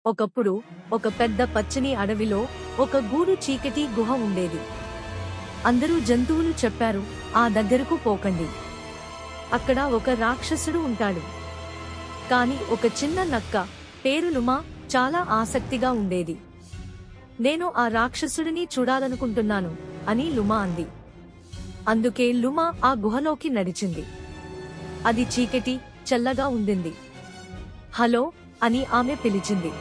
ఒకప్పుడు ఒక పెద్ద పచ్చని అడవిలో ఒక గూడు చీకటి గుహ ఉండేది. అందరూ జంతువులు చెప్పారు, ఆ దగ్గరకు పోకండి, అక్కడ ఒక రాక్షసుడు ఉంటాడు. కాని ఒక చిన్న నక్క పేరు లుమా చాలా ఆసక్తిగా ఉండేది. నేను ఆ రాక్షసుడిని చూడాలనుకుంటున్నాను అని లుమా అంది. అందుకే లుమా ఆ గుహలోకి నడిచింది. అది చీకటి, చల్లగా ఉండింది. హలో అని ఆమె పిలిచింది.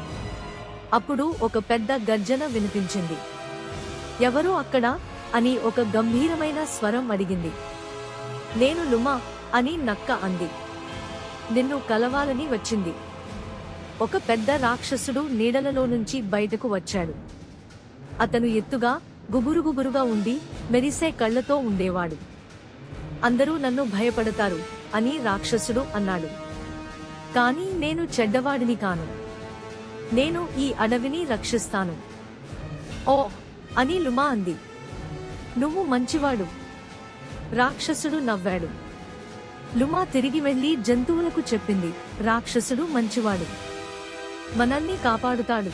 అప్పుడు ఒక పెద్ద గర్జన వినిపించింది. ఎవరు అక్కడ అని ఒక గంభీరమైన స్వరం అడిగింది. నేను లుమా అని నక్క అంది. నిన్ను కలవాలని వచ్చింది. ఒక పెద్ద రాక్షసుడు నీడలలో నుంచి బయటకు వచ్చాడు. అతను ఎత్తుగా, గుబురుగుబురుగా ఉండి మెరిసే కళ్లతో ఉండేవాడు. అందరూ నన్ను భయపడతారు అని రాక్షసుడు అన్నాడు. కానీ నేను చెడ్డవాడిని కాను. నేను ఈ అడవిని రక్షిస్తాను. ఓ అని లుమా అంది. నువ్వు మంచివాడు. రాక్షసుడు నవ్వాడు. లుమా తిరిగి వెళ్లి జంతువులకు చెప్పింది, రాక్షసుడు మంచివాడు, మనల్ని కాపాడుతాడు.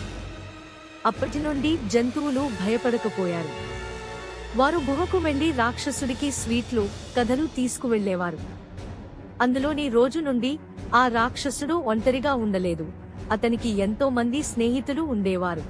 అప్పటి నుండి జంతువులు భయపడకపోయారు. వారు గుహకు వెళ్లి రాక్షసుడికి స్వీట్లు, కథలు తీసుకువెళ్లేవారు. అందులోని రోజు నుండి ఆ రాక్షసుడు ఒంటరిగా ఉండలేదు. అతనికి ఎంతో మంది స్నేహితులు ఉండేవారు.